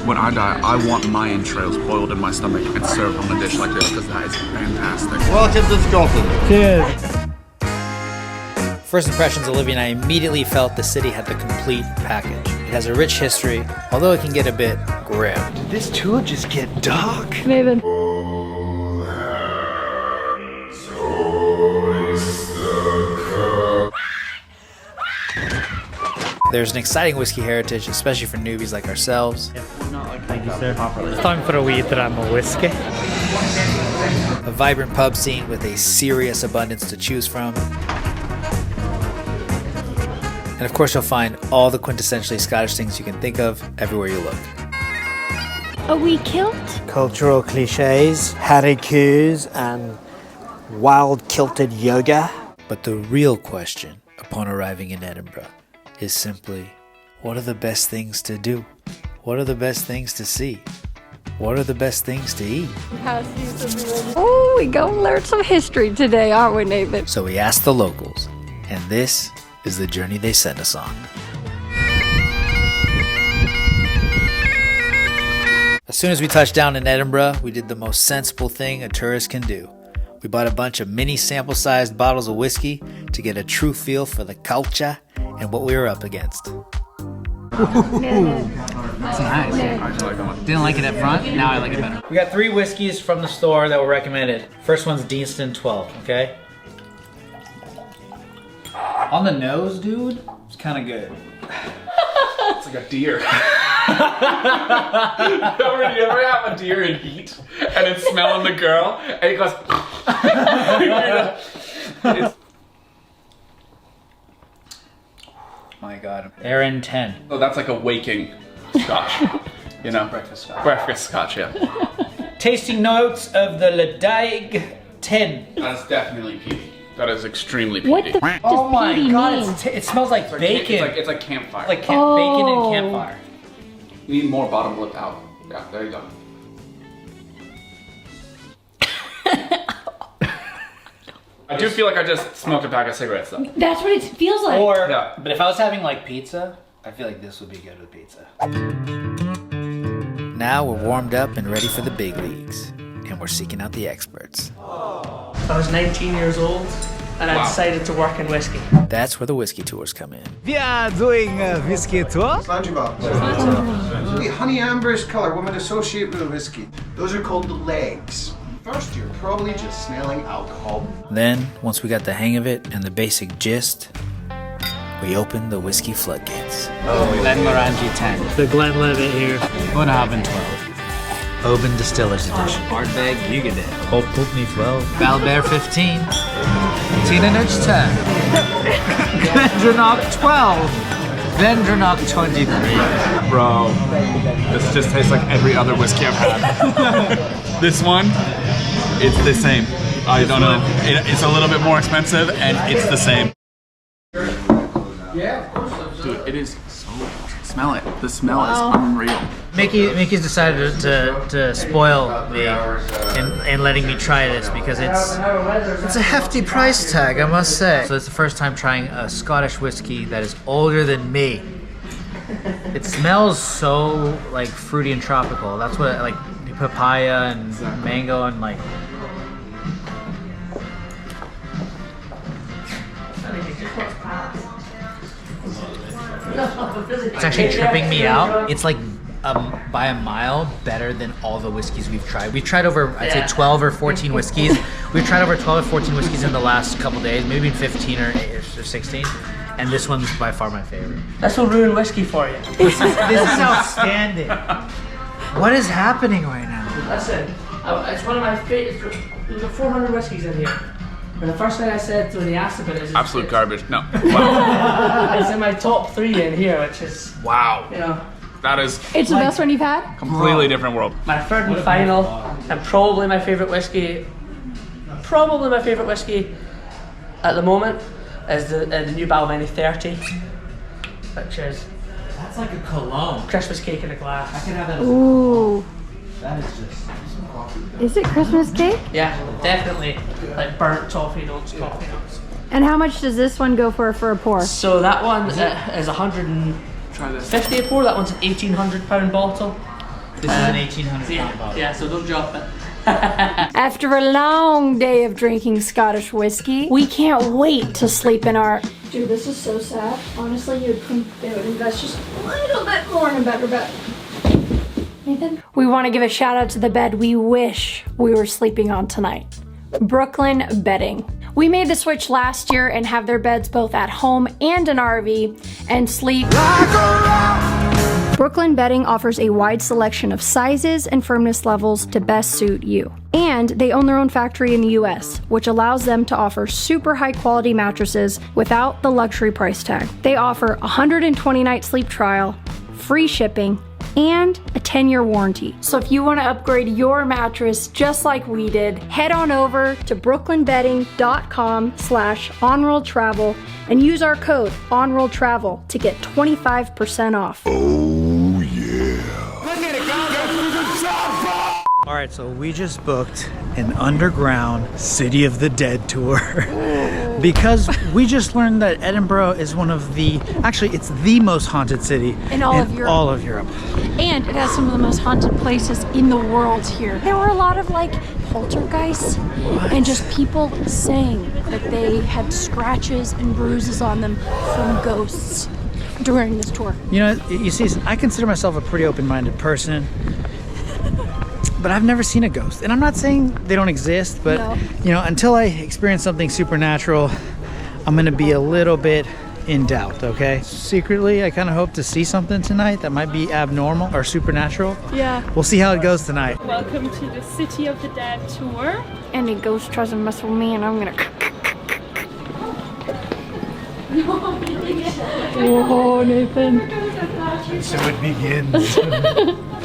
when I die, I want my entrails boiled in my stomach and served on a dish like this because that is fantastic. Welcome to Scotland. Cheers. First impressions, Olivia and I immediately felt the city had the complete package. It has a rich history, although it can get a bit grim. Did this tour just get dark? Nathan. There's an exciting whiskey heritage, especially for newbies like ourselves. Thank you, sir. It's time for a wee dram of whiskey. A vibrant pub scene with a serious abundance to choose from. And of course, you'll find all the quintessentially Scottish things you can think of everywhere you look. A wee kilt? Cultural cliches, harikus, and wild kilted yoga. But the real question upon arriving in Edinburgh is simply, what are the best things to do? What are the best things to see? What are the best things to eat? Oh, we gonna learn some history today, aren't we, Nathan? So we asked the locals, and this is the journey they sent us on. As soon as we touched down in Edinburgh, we did the most sensible thing a tourist can do. We bought a bunch of mini sample-sized bottles of whiskey to get a true feel for the culture and what we were up against. That's nice. Didn't like it up front, now I like it better. We got 3 whiskeys from the store that were recommended. First one's Deanston 12, okay? On the nose, dude, it's kind of good. It's like a deer. You ever have a deer in heat and it's smelling the girl and it goes My God. Aaron 10. Oh, that's like a waking scotch. You know? Breakfast scotch. Breakfast scotch, yeah. Tasting notes of the Ledaig 10. That's definitely peaty. That is extremely peaty. What the f does Oh my peaty God, mean? it smells like bacon. It's like campfire. Like bacon and campfire. You need more bottom lip out. Yeah, there you go. I do feel like I just smoked a pack of cigarettes though. That's what it feels like. Or, Yeah. but if I was having like pizza, I feel like this would be good with pizza. Now we're warmed up and ready for the big leagues. And we're seeking out the experts. I was 19 years old and I decided to work in whiskey. That's where the whiskey tours come in. We are doing a whiskey tour. The honey amber's color women associate with whiskey. Those are called the legs. First, you're probably just smelling alcohol. Then, once we got the hang of it and the basic gist, we opened the whiskey floodgates. Glenmorangie 10. The Glenlivet here. Bunnahabhain 12. Oban Distillers Edition. Ardbeg Yugadin. Old Putney 12. Balbear 15. Teenage 10. Glendronach 12. Glendronach 23. Bro, this just tastes like every other whiskey I've had. This one, it's the same. I don't know. It's a little bit more expensive and it's the same. Yeah, of course. Dude, it is so... Smell it. The smell is unreal. Mickey's decided to spoil me in letting me try this because it's a hefty price tag, I must say. So it's the first time trying a Scottish whiskey that is older than me. It smells so like fruity and tropical. That's what like papaya and mango and like. It's actually tripping me out. It's like by a mile better than all the whiskeys we've tried. We've tried over, I'd say 12 or 14 whiskeys. We've tried over 12 or 14 whiskeys in the last couple days, maybe 15 or 16. And this one's by far my favorite. This will ruin whiskey for you. This is outstanding. What is happening right now? Listen, it's one of my favorite. There's 400 whiskeys in here. And the first thing I said when they asked about it is Absolute garbage. No. Wow. it's in my top 3 in here, which is, Wow. you know, That is It's the best one you've had? completely different world. my third and final, and probably my favorite whiskey. Probably my favorite whiskey at the moment is the new Balvenie 30, which is That's like a cologne. Christmas cake in a glass. I can have that. Ooh. That is just. Is it Christmas cake? Yeah, definitely like burnt toffee notes, coffee notes. And how much does this one go for a pour? So that one is 150 Try this. a pour. That one's an £1,800 bottle. This is an 1,800 pound bottle. Yeah, so don't drop it. After a long day of drinking Scottish whiskey, we can't wait to sleep in our... Dude, this is so sad. Honestly, you'd think they would invest just a little bit more in a better bed. Nathan? We want to give a shout out to the bed we wish we were sleeping on tonight. Brooklyn Bedding. We made the switch last year and have their beds both at home and an RV and sleep Brooklyn Bedding offers a wide selection of sizes and firmness levels to best suit you. And they own their own factory in the US, which allows them to offer super high quality mattresses without the luxury price tag. They offer a 120-night sleep trial, free shipping, and a 10-year warranty. So if you want to upgrade your mattress just like we did, head on over to brooklynbedding.com/onroadtravel and use our code onroadtravel to get 25% off. Alright, so we just booked an underground City of the Dead tour because we just learned that Edinburgh is one of the, actually it's the most haunted city In all of Europe. And it has some of the most haunted places in the world here. There were a lot of like poltergeists and just people saying that they had scratches and bruises on them from ghosts during this tour. You know, you see, I consider myself a pretty open-minded person, but I've never seen a ghost. And I'm not saying they don't exist, but you know, until I experience something supernatural, I'm gonna be a little bit in doubt, okay? Secretly, I kind of hope to see something tonight that might be abnormal or supernatural. Yeah. We'll see how it goes tonight. Welcome to the City of the Dead tour. Any ghost tries to mess with me and I'm gonna... Whoa, Nathan. So it begins.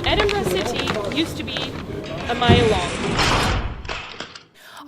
Edinburgh City used to be a mile long.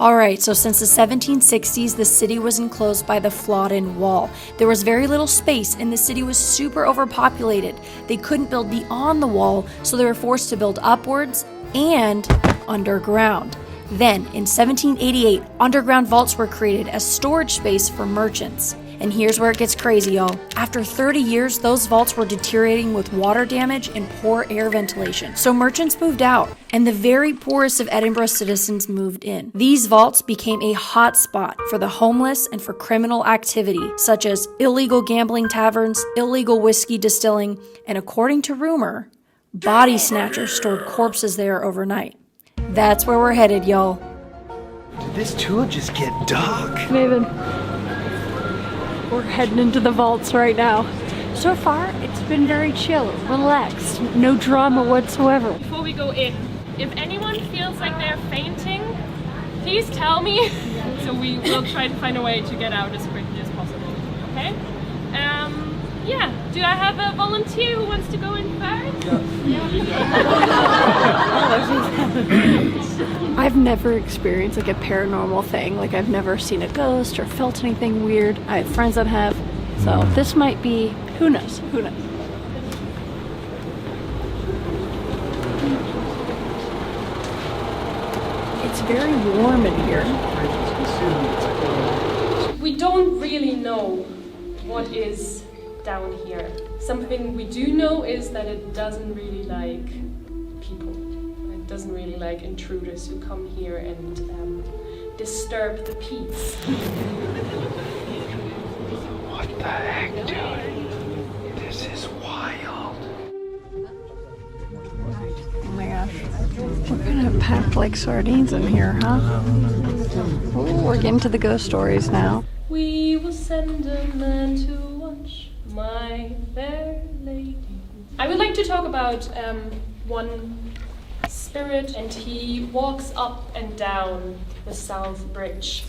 Alright, so since the 1760s, the city was enclosed by the Flodden Wall. There was very little space and the city was super overpopulated. They couldn't build beyond the wall, so they were forced to build upwards and underground. Then, in 1788, underground vaults were created as storage space for merchants. And here's where it gets crazy, y'all. After 30 years, those vaults were deteriorating with water damage and poor air ventilation. So merchants moved out, and the very poorest of Edinburgh citizens moved in. These vaults became a hot spot for the homeless and for criminal activity, such as illegal gambling taverns, illegal whiskey distilling, and according to rumor, body snatchers stored corpses there overnight. That's where we're headed, y'all. Did this tour just get dark? Nathan. We're heading into the vaults right now. So far, it's been very chill, relaxed, no drama whatsoever. Before we go in, if anyone feels like they're fainting, please tell me. So we will try to find a way to get out as quickly as possible. Okay? Yeah. Do I have a volunteer who wants to go in first? I've never experienced like a paranormal thing. Like I've never seen a ghost or felt anything weird. I have friends that have. So this might be, who knows? Who knows? It's very warm in here. We don't really know what is down here. Something we do know is that it doesn't really like people. It doesn't really like intruders who come here and disturb the peace. What the heck, dude? This is wild. Oh my gosh. We're gonna pack like sardines in here, huh? Ooh, we're getting to the ghost stories now. We will send a man to watch my fair lady. I would like to talk about one spirit, and he walks up and down the South Bridge.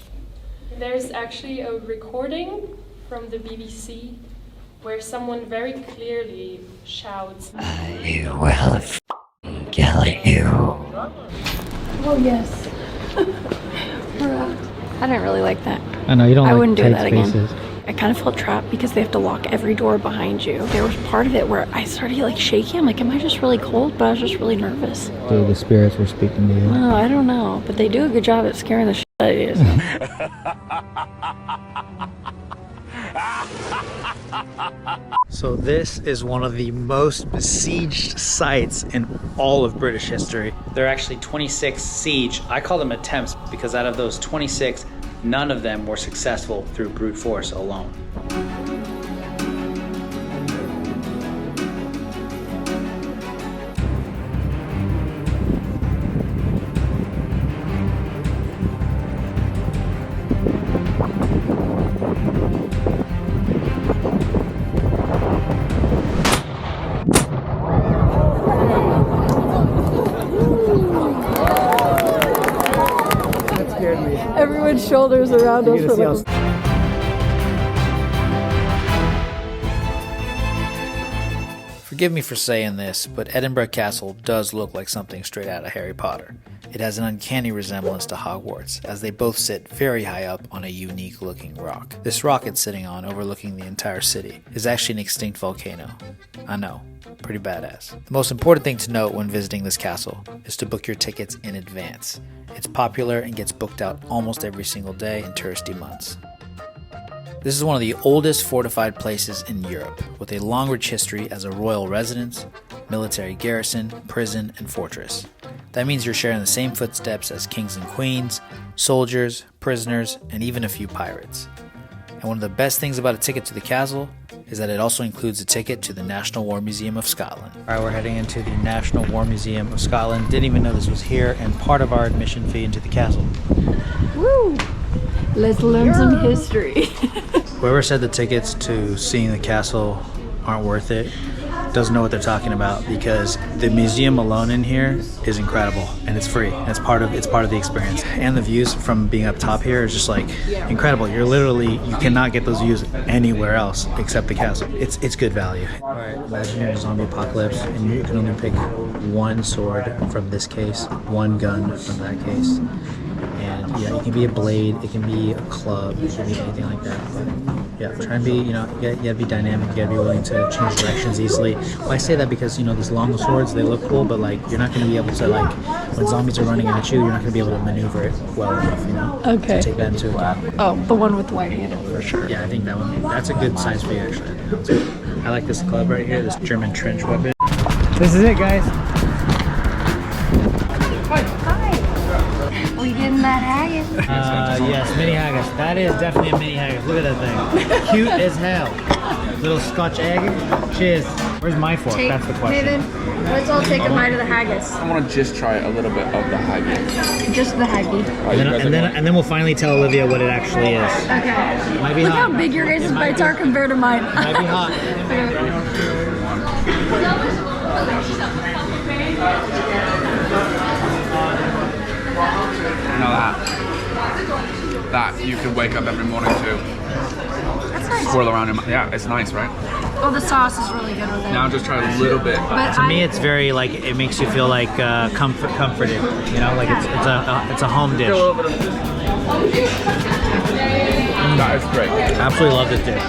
There's actually a recording from the BBC where someone very clearly shouts, I will kill you. Oh yes. I didn't really like that. I know you don't. I like wouldn't do tight that spaces. again. I kind of felt trapped because they have to lock every door behind you. There was part of it where I started like shaking. I'm like, am I just really cold? But I was just really nervous. Dude, the spirits were speaking to you. Oh, I don't know. But they do a good job at scaring the shit out of you. So this is one of the most besieged sites in all of British history. There are actually 26 siege, I call them attempts, because out of those 26, none of them were successful through brute force alone. Everyone's shoulders around us. Forgive me for saying this, but Edinburgh Castle does look like something straight out of Harry Potter. It has an uncanny resemblance to Hogwarts, as they both sit very high up on a unique looking rock. This rock it's sitting on, overlooking the entire city, is actually an extinct volcano. I know, pretty badass. The most important thing to note when visiting this castle is to book your tickets in advance. It's popular and gets booked out almost every single day in touristy months. This is one of the oldest fortified places in Europe, with a long rich history as a royal residence, military garrison, prison, and fortress. That means you're sharing the same footsteps as kings and queens, soldiers, prisoners, and even a few pirates. And one of the best things about a ticket to the castle is that it also includes a ticket to the National War Museum of Scotland. Alright, we're heading into the National War Museum of Scotland. Didn't even know this was here, and part of our admission fee into the castle. Woo! Let's learn some history. Whoever said the tickets to seeing the castle aren't worth it doesn't know what they're talking about, because the museum alone in here is incredible, and it's free. And it's part of the experience. And the views from being up top here is just like incredible. You cannot get those views anywhere else except the castle. It's good value. All right, imagine you're in a zombie apocalypse and you can only pick one sword from this case, one gun from that case. And yeah, it can be a blade, it can be a club, it can be anything like that. But yeah, try and be, you gotta be dynamic, you gotta be willing to change directions easily. Well, I say that because, these long swords, they look cool, but like, you're not gonna be able to, like, when zombies are running at you, you're not gonna be able to maneuver it well enough, Okay. to take that into account. Oh, the one with the white handle for sure. Yeah, I think that's a good size for you, actually. I like this club right here, this German trench weapon. This is it, guys. We getting that haggis? Yes, mini haggis. That is definitely a mini haggis. Look at that thing. Cute as hell. Little Scotch egg. Cheers. Where's my fork? That's the question. Nathan, let's all take a bite of the haggis. I want to just try a little bit of the haggis. Just the haggis. And then we'll finally tell Olivia what it actually is. Okay. Might be Look hot. how big your guys' bites are compared to mine. Might be hot. You know that you could wake up every morning to That's nice. swirl around in. Yeah, it's nice, right? Oh, the sauce is really good with it. Now just try a little bit. But To me, it's very like, it makes you feel like comforted. Like it's a home dish. That is great. Absolutely love this dish.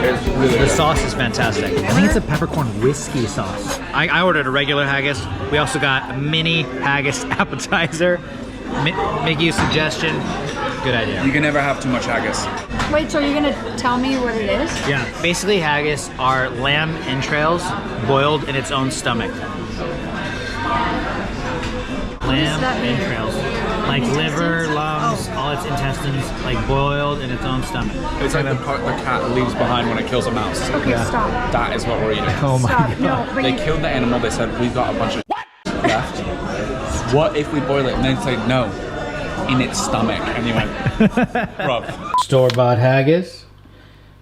It's really The good. sauce is fantastic. I think it's a peppercorn whiskey sauce. I ordered a regular haggis. We also got a mini haggis appetizer. Make you a suggestion. Good idea. You can never have too much haggis. Wait, so you're gonna tell me what it is? Yeah. Basically, haggis are lamb entrails boiled in its own stomach. Lamb that mean? entrails. Like liver, lungs, all its intestines, like boiled in its own stomach. It's like the part the cat leaves behind when it kills a mouse. Okay, stop. That is what we're eating. Oh my Stop. god. No, but They you, killed the animal. They said, we've got a bunch of left. What if we boil it? And they say, no, in its stomach. And you went, bruv. Store-bought haggis.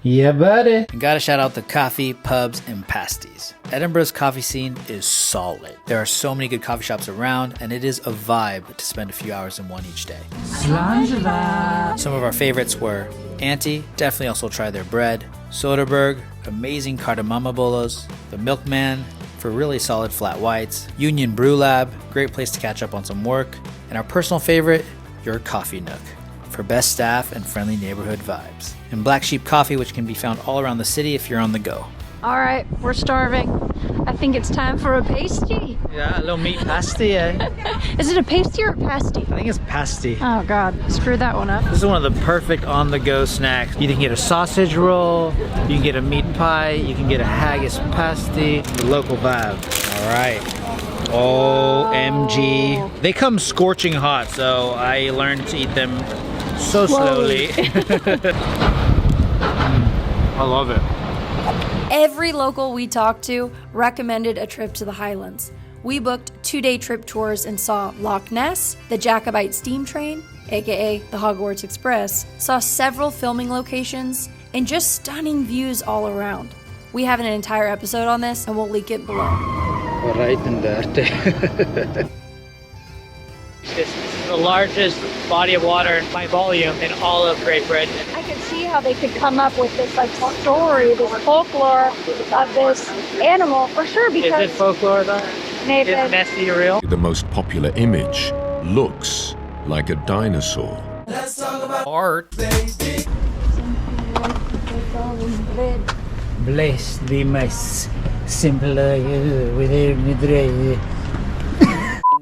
Yeah, buddy. And gotta shout out the coffee, pubs, and pasties. Edinburgh's coffee scene is solid. There are so many good coffee shops around, and it is a vibe to spend a few hours in one each day. Some of our favorites were Auntie, definitely also try their bread, Soderbergh, amazing cardamom bolos, The Milkman, for really solid flat whites, Union Brew Lab, great place to catch up on some work, and our personal favorite, Your Coffee Nook, for best staff and friendly neighborhood vibes. And Black Sheep Coffee, which can be found all around the city if you're on the go. All right, we're starving. I think it's time for a pasty. Yeah, a little meat pasty, eh? Is it a pasty or a pasty? I think it's pasty. Oh God, screw that one up. This is one of the perfect on-the-go snacks. You can get a sausage roll, you can get a meat pie, you can get a haggis pasty. The local vibe. All right. OMG. They come scorching hot, so I learned to eat them so slowly. I love it. Every local we talked to recommended a trip to the Highlands. We booked 2-day trip tours and saw Loch Ness, the Jacobite steam train, aka the Hogwarts Express, saw several filming locations, and just stunning views all around. We have an entire episode on this and we'll link it below. Right and dirty. This is the largest body of water by volume in all of Great Britain. I could see how they could come up with this like story, this folklore of this animal for sure. Is Because it folklore though? Nathan, Is Nessie real? The most popular image looks like a dinosaur. Art. Bless the most simple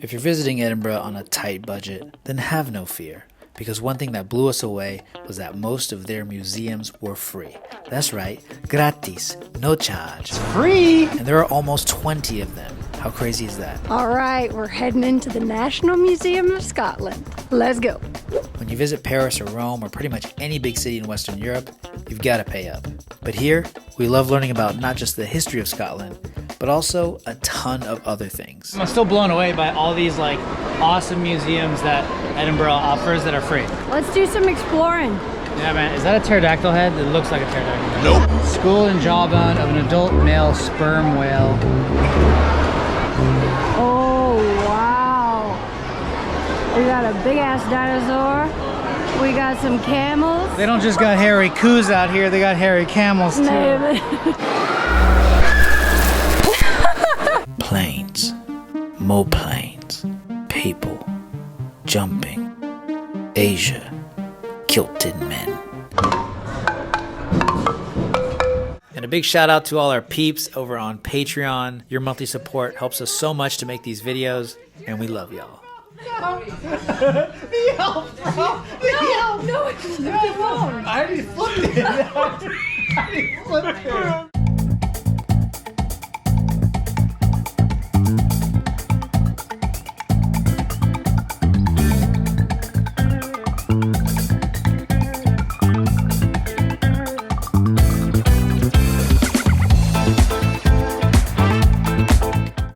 If you're visiting Edinburgh on a tight budget, then have no fear. Because one thing that blew us away was that most of their museums were free. That's right, gratis, no charge. Free! And there are almost 20 of them. How crazy is that? all right, we're heading into the National Museum of Scotland. Let's go. When you visit Paris or Rome or pretty much any big city in Western Europe, you've got to pay up. But here, we love learning about not just the history of Scotland, but also a ton of other things. I'm still blown away by all these like awesome museums that Edinburgh offers that are free. Let's do some exploring. Yeah, man. Is that a pterodactyl head? It looks like a pterodactyl. Nope. Skull and jawbone of an adult male sperm whale. Oh, wow. We got a big ass dinosaur. We got some camels. They don't just got hairy coos out here, they got hairy camels too. Planes. More planes. People. Jumping. Asia. Kilted men. And a big shout out to all our peeps over on Patreon. Your monthly support helps us so much to make these videos, and we love y'all. No, it's the phone. I already flipped it.